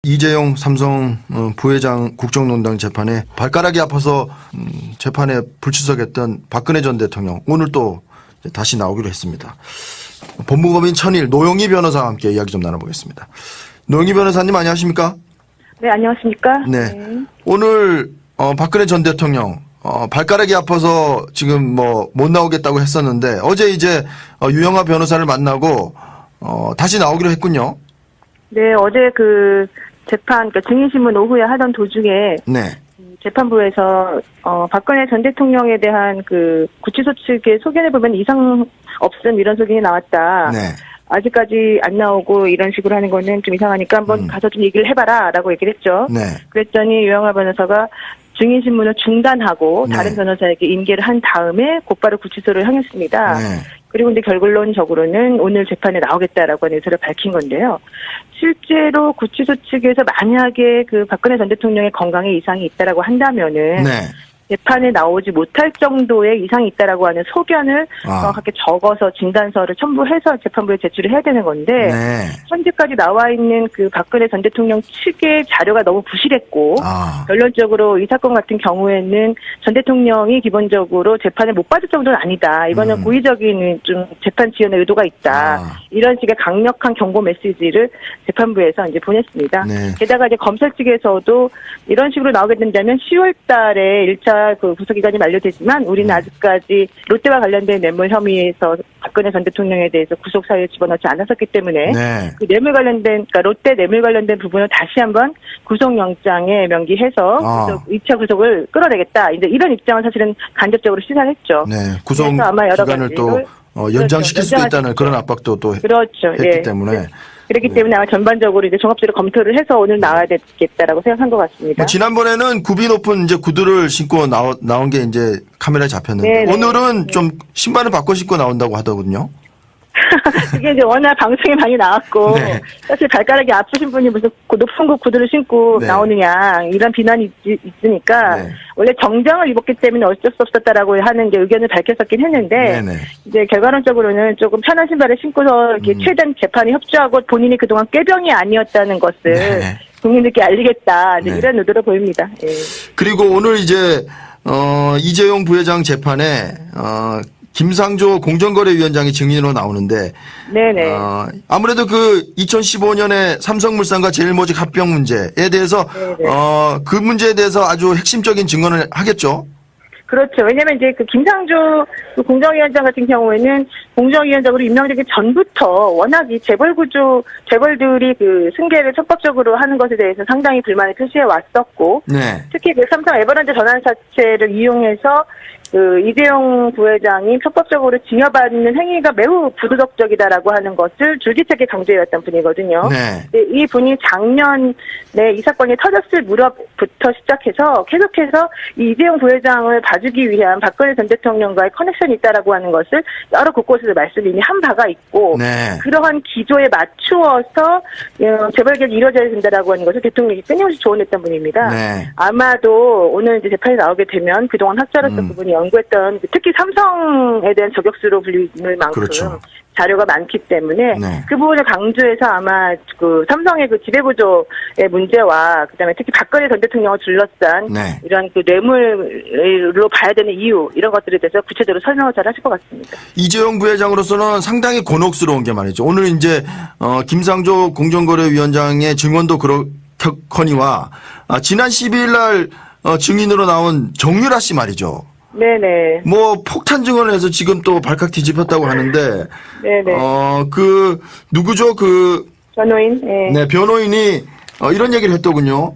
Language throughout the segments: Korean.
이재용 삼성 부회장 국정농단 재판에 발가락이 아파서 재판에 불출석했던 박근혜 전 대통령 오늘 또 다시 나오기로 했습니다. 법무법인 천일 노영희 변호사와 함께 이야기 좀 나눠보겠습니다. 노영희 변호사님 안녕하십니까? 네, 안녕하십니까? 네. 오늘 박근혜 전 대통령 발가락이 아파서 지금 못 나오겠다고 했었는데 어제 이제 유영하 변호사를 만나고 다시 나오기로 했군요. 네, 어제 그 재판, 그러니까 증인신문 오후에 하던 도중에 네. 재판부에서 박근혜 전 대통령에 대한 그 구치소 측의 소견을 보면 이상 없음 이런 소견이 나왔다. 네. 아직까지 안 나오고 이런 식으로 하는 거는 좀 이상하니까 한번 가서 좀 얘기를 해봐라라고 얘기를 했죠. 네. 그랬더니 유영하 변호사가 증인신문을 중단하고 네. 다른 변호사에게 인계를 한 다음에 곧바로 구치소를 향했습니다. 네. 그리고 이제 결론적으로는 오늘 재판에 나오겠다라고 하는 의사를 밝힌 건데요. 실제로 구치소 측에서 만약에 그 박근혜 전 대통령의 건강에 이상이 있다라고 한다면은 네. 재판에 나오지 못할 정도의 이상이 있다라고 하는 소견을 정확하게 적어서 진단서를 첨부해서 재판부에 제출을 해야 되는 건데 네. 현재까지 나와 있는 그 박근혜 전 대통령 측의 자료가 너무 부실했고 결론적으로 이 사건 같은 경우에는 전 대통령이 기본적으로 재판을 못 받을 정도는 아니다. 이거는 고의적인 좀 재판 지연의 의도가 있다. 이런 식의 강력한 경고 메시지를 재판부에서 이제 보냈습니다. 네. 게다가 이제 검찰 측에서도 이런 식으로 나오게 된다면 10월 달에 1차 그 구속기간이 만료되지만 우리는 아직까지 롯데와 관련된 뇌물 혐의에서 박근혜 전 대통령에 대해서 구속 사유에 집어넣지 않았었기 때문에 네. 그 뇌물 관련된 그러니까 롯데 뇌물 관련된 부분을 다시 한번 구속영장에 명기해서 2차 구속을 끌어내겠다. 이제 이런 입장을 사실은 간접적으로 시사했죠. 네. 구속 기간을 또 연장시킬 수도 있다는 그런 압박도 또 그렇죠. 했기 예. 때문에. 그렇기 때문에 아마 전반적으로 이제 종합적으로 검토를 해서 오늘 나와야 되겠다라고 생각한 것 같습니다. 지난번에는 굽이 높은 이제 구두를 신고 나온 게 이제 카메라에 잡혔는데 네네. 오늘은 좀 신발을 바꿔 신고 나온다고 하더군요. 이게 이제 워낙 방송에 많이 나왔고 네. 사실 발가락이 아프신 분이 무슨 높은 구두를 신고 네. 나오느냐 이런 비난이 있으니까 네. 원래 정장을 입었기 때문에 어쩔 수 없었다라고 하는 이제 의견을 밝혔었긴 했는데 네네. 이제 결과론적으로는 조금 편한 신발을 신고서 이렇게 최대한 재판에 협조하고 본인이 그동안 꾀병이 아니었다는 것을 네. 국민들께 알리겠다 이제 네. 이런 의도로 보입니다. 예. 그리고 오늘 이제 이재용 부회장 재판에 김상조 공정거래위원장이 증인으로 나오는데 네네. 아무래도 그 2015년에 삼성물산과 제일모직 합병 문제에 대해서 그 문제에 대해서 아주 핵심적인 증언을 하겠죠. 그렇죠. 왜냐면 이제 그 김상조 그 공정위원장 같은 경우에는 공정위원장으로 임명되기 전부터 워낙 이 재벌들이 그 승계를 적극적으로 하는 것에 대해서 상당히 불만을 표시해 왔었고, 네. 특히 그 삼성 에버랜드 전환사채를 이용해서 그 이재용 부회장이 편법적으로 징여받는 행위가 매우 부도덕적이다라고 하는 것을 줄기차게 강조해왔던 분이거든요. 네. 이 분이 작년에 이 사건이 터졌을 무렵부터 시작해서 계속해서 이 이재용 부회장을 봐주기 위한 박근혜 전 대통령과의 커넥션이 있다라고 하는 것을 여러 곳곳에서 말씀을 이미 한 바가 있고 네. 그러한 기조에 맞추어서 재벌 개혁이 이루어져야 된다라고 하는 것을 대통령이 끊임없이 조언했던 분입니다. 네. 아마도 오늘 이제 재판이 나오게 되면 그동안 학자로서 그분이 연구했던 특히 삼성에 대한 저격수로 불릴 만큼 그렇죠. 자료가 많기 때문에 네. 그 부분을 강조해서 아마 그 삼성의 그 지배구조의 문제와 그다음에 특히 박근혜 전 대통령을 둘러싼 네. 이런 그 뇌물로 봐야 되는 이유 이런 것들에 대해서 구체적으로 설명을 잘 하실 것 같습니다. 이재용 부회장으로서는 상당히 곤혹스러운 게 말이죠. 오늘 이제 김상조 공정거래위원장의 증언도 그렇거니와 지난 12일 날 증인으로 나온 정유라 씨 말이죠. 네네. 뭐 폭탄 증언을 해서 지금 또 발칵 뒤집혔다고 하는데 네네. 그 누구죠? 그 변호인. 네. 네, 변호인이 이런 얘기를 했더군요.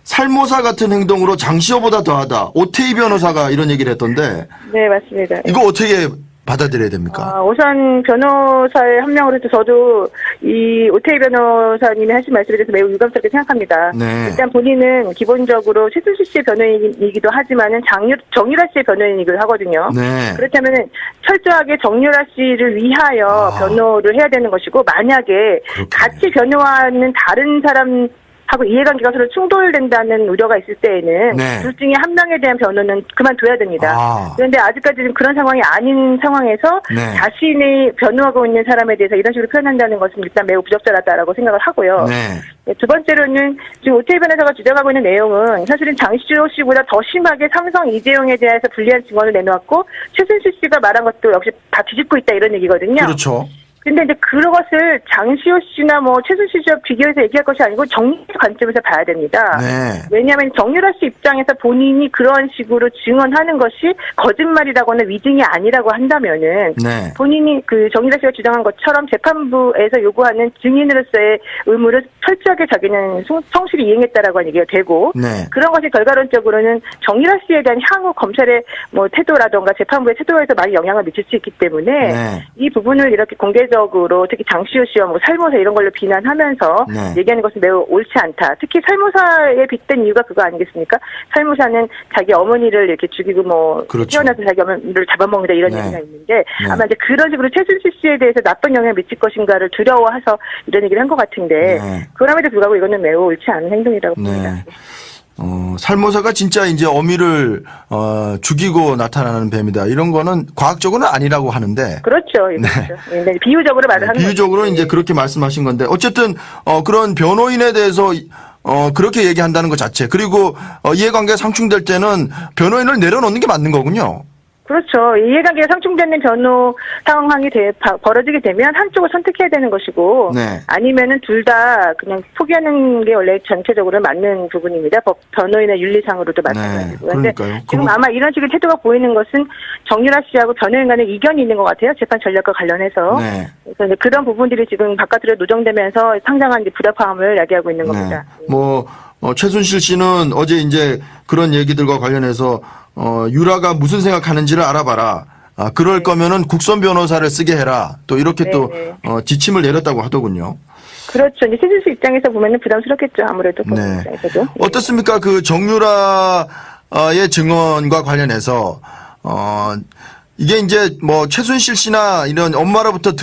살모사 같은 행동으로 장시호보다 더하다. 오태희 변호사가 이런 얘기를 했던데 네, 맞습니다. 이거 어떻게 받아들여야 됩니까? 우선 변호사의 한 명으로서 저도 이 오태희 변호사님이 하신 말씀에 대해서 매우 유감스럽게 생각합니다. 네. 일단 본인은 기본적으로 최순실 씨의 변호인이기도 하지만은 정유라 씨의 변호인이기도 하거든요. 네. 그렇다면은 철저하게 정유라 씨를 위하여 변호를 해야 되는 것이고 만약에 그렇군요. 같이 변호하는 다른 사람 하고 이해관계가 서로 충돌된다는 우려가 있을 때에는 네. 둘 중에 한 명에 대한 변호는 그만둬야 됩니다. 아. 그런데 아직까지는 그런 상황이 아닌 상황에서 네. 자신이 변호하고 있는 사람에 대해서 이런 식으로 표현한다는 것은 일단 매우 부적절하다라고 생각을 하고요. 네. 네, 두 번째로는 지금 오태희 변호사가 주장하고 있는 내용은 사실은 장시호 씨보다 더 심하게 삼성 이재용에 대해서 불리한 증언을 내놓았고 최순실 씨가 말한 것도 역시 다 뒤집고 있다 이런 얘기거든요. 그렇죠. 근데 이제 그것을 장시호 씨나 뭐 최순실 씨와 비교해서 얘기할 것이 아니고 정리 관점에서 봐야 됩니다. 네. 왜냐하면 정유라 씨 입장에서 본인이 그런 식으로 증언하는 것이 거짓말이라거나 위증이 아니라고 한다면은 네. 본인이 그 정유라 씨가 주장한 것처럼 재판부에서 요구하는 증인으로서의 의무를 철저하게 자기는 성실히 이행했다라고 하는 얘기가 되고 네. 그런 것이 결과론적으로는 정유라 씨에 대한 향후 검찰의 뭐 태도라든가 재판부의 태도에서 많이 영향을 미칠 수 있기 때문에 네. 이 부분을 이렇게 공개적으로 특히 장시호 씨와 뭐 살모사 이런 걸로 비난하면서 네. 얘기하는 것은 매우 옳지 않다. 특히 살모사에 빗댄 이유가 그거 아니겠습니까? 살모사는 자기 어머니를 이렇게 죽이고 뭐 그렇죠. 태어나서 자기 어머니를 잡아먹는다 이런 네. 얘기가 있는데 아마 이제 그런 식으로 최순실 씨에 대해서 나쁜 영향을 미칠 것인가를 두려워해서 이런 얘기를 한 것 같은데 네. 그럼에도 불구하고 이거는 매우 옳지 않은 행동이라고 봅니다. 네. 살모사가 진짜 이제 어미를 죽이고 나타나는 뱀이다. 이런 거는 과학적으로는 아니라고 하는데. 그렇죠. 네. 그렇죠. 네. 비유적으로 말을 하는 비유적으로 거죠. 이제 그렇게 말씀하신 건데 어쨌든 그런 변호인에 대해서 그렇게 얘기한다는 것 자체 그리고 이해관계가 상충될 때는 변호인을 내려놓는 게 맞는 거군요. 그렇죠. 이해관계가 상충되는 변호 상황이 벌어지게 되면 한쪽을 선택해야 되는 것이고 네. 아니면은 둘 다 그냥 포기하는 게 원래 전체적으로 맞는 부분입니다. 변호인의 윤리상으로도 마찬가지고. 네. 그런데 그러니까요. 지금 아마 이런 식의 태도가 보이는 것은 정유라 씨하고 변호인 간에 이견이 있는 것 같아요. 재판 전략과 관련해서. 네. 그래서 이제 그런 부분들이 지금 바깥으로 노정되면서 상당한 이제 불협화음을 야기하고 있는 겁니다. 뭐 최순실 씨는 어제 이제 그런 얘기들과 관련해서 유라가 무슨 생각하는지를 알아봐라. 그럴 거면은 국선 변호사를 쓰게 해라. 또 이렇게 또 지침을 내렸다고 하더군요. 그렇죠. 이제 최순실 입장에서 보면은 부담스럽겠죠. 아무래도 그 네. 입장에서도. 어떻습니까? 그 정유라의 증언과 관련해서 이게 이제 뭐 최순실 씨나 이런 엄마로부터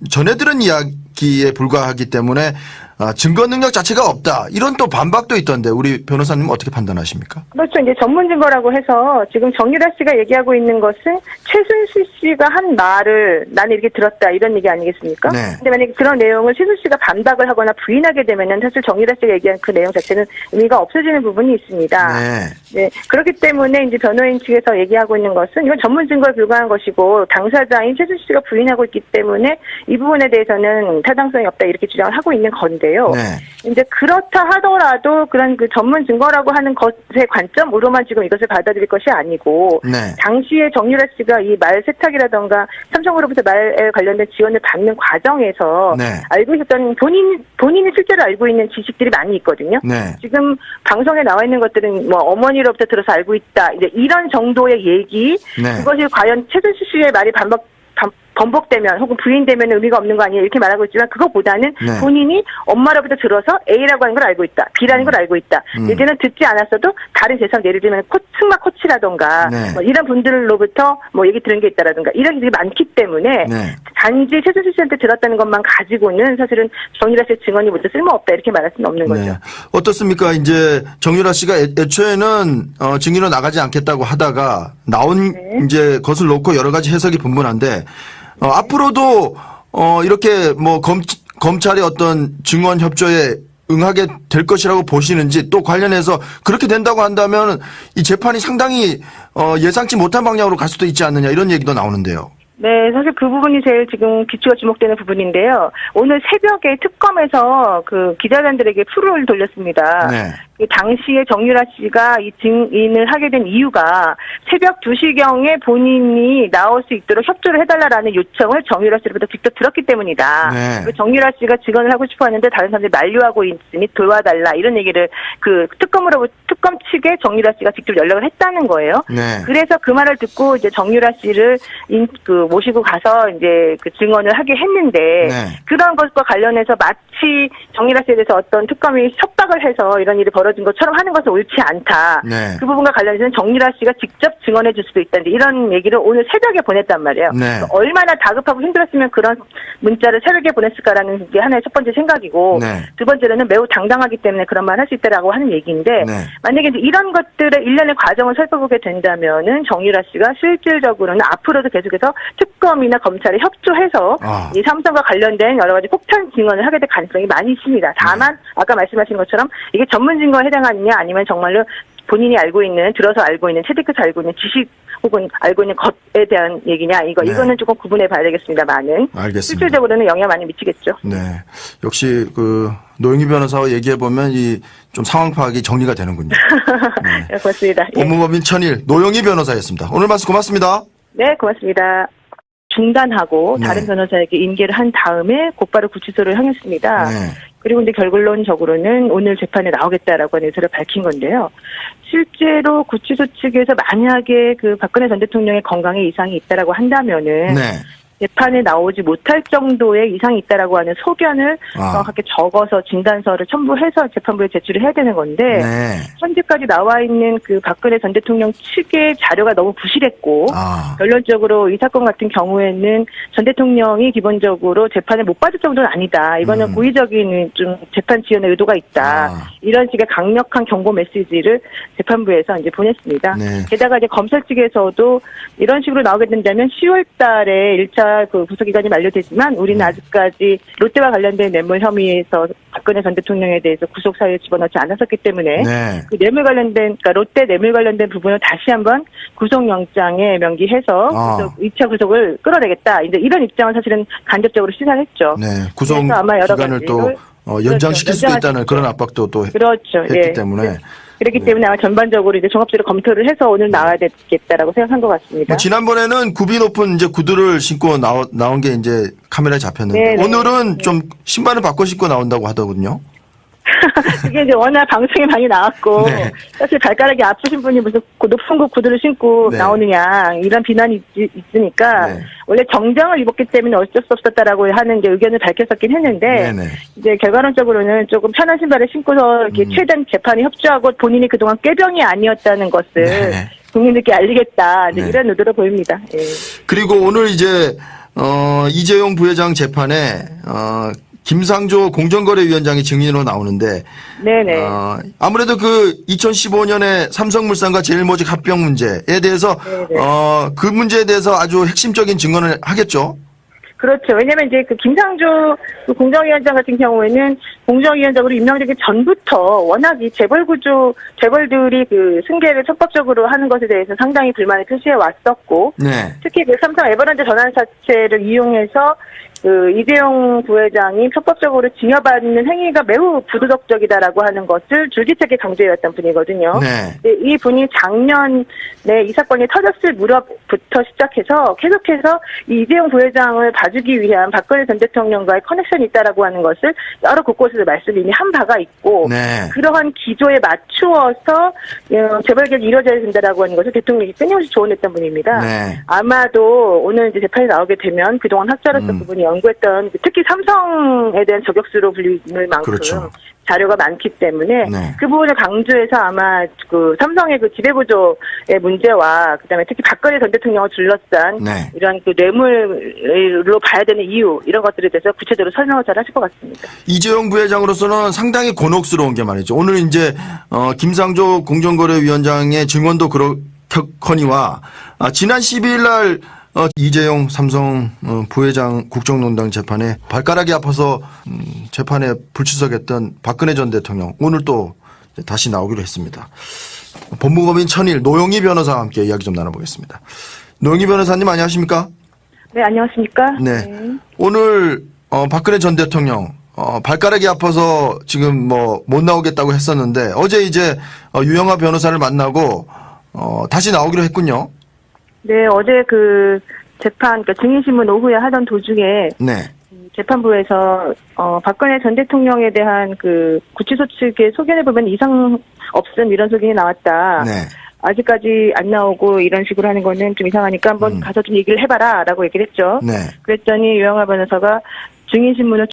전해 들은 이야기에 불과하기 때문에 증거 능력 자체가 없다. 이런 또 반박도 있던데 우리 변호사님 어떻게 판단하십니까? 그렇죠. 이제 전문 증거라고 해서 지금 정유라 씨가 얘기하고 있는 것은 최순실 씨가 한 말을 나는 이렇게 들었다 이런 얘기 아니겠습니까? 네. 근데 만약에 그런 내용을 최순실 씨가 반박을 하거나 부인하게 되면은 사실 정유라 씨가 얘기한 그 내용 자체는 의미가 없어지는 부분이 있습니다. 네. 네. 그렇기 때문에 이제 변호인 측에서 얘기하고 있는 것은 이건 전문 증거에 불과한 것이고 당사자인 최순실 씨가 부인하고 있기 때문에 이 부분에 대해서는 타당성이 없다 이렇게 주장을 하고 있는 건데요. 네. 이제 그렇다 하더라도 그런 그 전문 증거라고 하는 것의 관점으로만 지금 이것을 받아들일 것이 아니고 네. 당시에 정유라 씨가 이 말 세탁이라던가 삼성으로부터 말에 관련된 지원을 받는 과정에서 네. 알고 있었던 본인이 실제로 알고 있는 지식들이 많이 있거든요. 네. 지금 방송에 나와 있는 것들은 뭐 어머니로부터 들어서 알고 있다. 이제 이런 정도의 얘기. 네. 그것이 과연 최순실 씨의 말이 번복되면 혹은 부인되면 의미가 없는 거 아니에요 이렇게 말하고 있지만 그거보다는 네. 본인이 엄마로부터 들어서 A라고 하는 걸 알고 있다. B라는 걸 알고 있다. 얘기는 듣지 않았어도 다른 재산 예를 들면 승마 코치라던가 네. 뭐 이런 분들로부터 뭐 얘기 들은 게 있다라든가 이런 일이 많기 때문에 네. 단지 최순실 씨한테 들었다는 것만 가지고는 사실은 정유라 씨의 증언이 모두 쓸모없다 이렇게 말할 수는 없는 거죠. 네. 어떻습니까? 이제 정유라 씨가 애초에는 증인으로 나가지 않겠다고 하다가 나온 네. 이제 것을 놓고 여러 가지 해석이 분분한데 앞으로도 이렇게 뭐 검찰의 어떤 증언 협조에 응하게 될 것이라고 보시는지 또 관련해서 그렇게 된다고 한다면 이 재판이 상당히 예상치 못한 방향으로 갈 수도 있지 않느냐 이런 얘기도 나오는데요. 네, 사실 그 부분이 제일 지금 귀추가 주목되는 부분인데요. 오늘 새벽에 특검에서 그 기자단들에게 풀을 돌렸습니다. 네. 그 당시에 정유라 씨가 이 증인을 하게 된 이유가 새벽 2시경에 본인이 나올 수 있도록 협조를 해달라라는 요청을 정유라 씨로부터 직접 들었기 때문이다. 네. 정유라 씨가 증언을 하고 싶어 하는데 다른 사람들이 만류하고 있으니 도와달라 이런 얘기를 그 특검 측에 정유라 씨가 직접 연락을 했다는 거예요. 네. 그래서 그 말을 듣고 이제 정유라 씨를 모시고 가서 이제 그 증언을 하게 했는데 네. 그런 것과 관련해서 마치 정유라 씨에 대해서 어떤 특검이 협박을 해서 이런 일이 벌어진 것처럼 하는 것은 옳지 않다. 네. 그 부분과 관련해서는 정유라 씨가 직접 증언해 줄 수도 있다는데 이런 얘기를 오늘 새벽에 보냈단 말이에요. 네. 얼마나 다급하고 힘들었으면 그런 문자를 새벽에 보냈을까라는 게 하나의 첫 번째 생각이고 네. 두 번째로는 매우 당당하기 때문에 그런 말 할 수 있다라고 하는 얘기인데 네. 만약에 이제 이런 것들의 일련의 과정을 살펴보게 된다면은 정유라 씨가 실질적으로는 앞으로도 계속해서 특검이나 검찰에 협조해서 이 삼성과 관련된 여러 가지 폭탄 증언을 하게 될 가능성이 많이 있습니다. 다만 아까 말씀하신 것처럼 이게 전문 증거에 해당하느냐 아니면 정말로 본인이 알고 있는 들어서 알고 있는 채택해서 알고 있는 지식 혹은 알고 있는 것에 대한 얘기냐 이거는 조금 구분해 봐야 되겠습니다만은 알겠습니다. 실질적으로는 영향 많이 미치겠죠. 네, 역시 그 노영희 변호사와 얘기해 보면 이 좀 상황 파악이 정리가 되는군요. 네. 네, 고맙습니다. 법무법인 천일 노영희 변호사였습니다. 오늘 말씀 고맙습니다. 네, 고맙습니다. 중단하고 네. 다른 변호사에게 인계를 한 다음에 곧바로 구치소를 향했습니다. 네. 그리고 이제 결론적으로는 오늘 재판에 나오겠다라고 하는 의사를 밝힌 건데요. 실제로 구치소 측에서 만약에 그 박근혜 전 대통령의 건강에 이상이 있다라고 한다면은 네. 재판에 나오지 못할 정도의 이상이 있다라고 하는 소견을 정확하게 적어서 진단서를 첨부해서 재판부에 제출을 해야 되는 건데 네. 현재까지 나와 있는 그 박근혜 전 대통령 측의 자료가 너무 부실했고 결론적으로 이 사건 같은 경우에는 전 대통령이 기본적으로 재판에 못 받을 정도는 아니다. 이거는 고의적인 좀 재판 지연의 의도가 있다. 이런 식의 강력한 경고 메시지를 재판부에서 이제 보냈습니다. 네. 게다가 이제 검찰 측에서도 이런 식으로 나오게 된다면 10월 달에 1차 그 구속기간이 만료되지만 우리는 아직까지 롯데와 관련된 뇌물 혐의에서 박근혜 전 대통령에 대해서 구속사유에 집어넣지 않았었기 때문에 네. 그 뇌물 관련된 그러니까 롯데 뇌물 관련된 부분을 다시 한번 구속영장에 명기해서 2차 구속을 끌어내겠다. 이제 이런 입장을 사실은 간접적으로 시사했죠. 네. 구속 기간을 또 연장시킬 수도 있다는 그런 압박도 또 그렇죠. 했기 때문에. 그렇기 때문에 아마 전반적으로 이제 종합적으로 검토를 해서 오늘 나와야 되겠다라고 생각한 것 같습니다. 뭐 지난번에는 굽이 높은 이제 구두를 신고 나온 게 이제 카메라에 잡혔는데 오늘은 좀 신발을 바꿔 신고 나온다고 하더군요. 그게 이제 워낙 방송에 많이 나왔고 사실 발가락이 아프신 분이 무슨 높은 구두를 신고 나오느냐 이런 비난이 있으니까 원래 정장을 입었기 때문에 어쩔 수 없었다라고 하는 게 의견을 밝혔었긴 했는데 이제 결과론적으로는 조금 편한 신발을 신고서 이렇게 최대한 재판에 협조하고 본인이 그동안 꾀병이 아니었다는 것을 국민들께 알리겠다 이런 의도로 보입니다. 예. 그리고 오늘 이제 이재용 부회장 재판에 김상조 공정거래위원장이 증인으로 나오는데, 네네. 아무래도 그 2015년에 삼성물산과 제일모직 합병 문제에 대해서, 그 문제에 대해서 아주 핵심적인 증언을 하겠죠? 그렇죠. 왜냐면 이제 그 김상조 그 공정위원장 같은 경우에는 공정위원장으로 임명되기 전부터 워낙 이 재벌들이 그 승계를 적극적으로 하는 것에 대해서 상당히 불만을 표시해 왔었고, 특히 그 삼성 에버랜드 전환사채를 이용해서 그 이재용 부회장이 편법적으로 징여받는 행위가 매우 부도덕적이다라고 하는 것을 줄기차게 강조해왔던 분이거든요. 이 분이 작년에 이 사건이 터졌을 무렵부터 시작해서 계속해서 이 이재용 부회장을 봐주기 위한 박근혜 전 대통령과의 커넥션이 있다라고 하는 것을 여러 곳곳에서 말씀을 이미 한 바가 있고 그러한 기조에 맞추어서 재벌 개혁이 이루어져야 된다라고 하는 것을 대통령이 끊임없이 조언했던 분입니다. 아마도 오늘 이제 재판이 나오게 되면 그동안 학자로서 그분이 연구했던 특히 삼성에 대한 저격수로 불리는 만큼 자료가 많기 때문에 그 부분을 강조해서 아마 그 삼성의 그 지배구조의 문제와 그다음에 특히 박근혜 전 대통령을 둘러싼 이런 그 뇌물로 봐야 되는 이유 이런 것들에 대해서 구체적으로 설명을 잘 하실 것 같습니다. 이재용 부회장으로서는 상당히 곤혹스러운 게 말이죠. 오늘 이제 김상조 공정거래위원장의 증언도 그렇거니와 지난 12일 날 이재용 삼성 부회장 국정농단 재판에 발가락이 아파서 재판에 불출석했던 박근혜 전 대통령 오늘 또 다시 나오기로 했습니다. 법무법인 천일 노영희 변호사와 함께 이야기 좀 나눠보겠습니다. 노영희 변호사님 안녕하십니까? 네, 안녕하십니까? 네. 오늘 박근혜 전 대통령 발가락이 아파서 지금 뭐 못 나오겠다고 했었는데 어제 이제 유영하 변호사를 만나고 다시 나오기로 했군요. 네, 어제 그 재판, 그러니까 증인신문 오후에 하던 도중에 재판부에서 박근혜 전 대통령에 대한 그 구치소 측의 소견을 보면 이상 없음 이런 소견이 나왔다. 아직까지 안 나오고 이런 식으로 하는 거는 좀 이상하니까 한번 가서 좀 얘기를 해봐라라고 얘기를 했죠. 네. 그랬더니 유영하 변호사가 증인신문을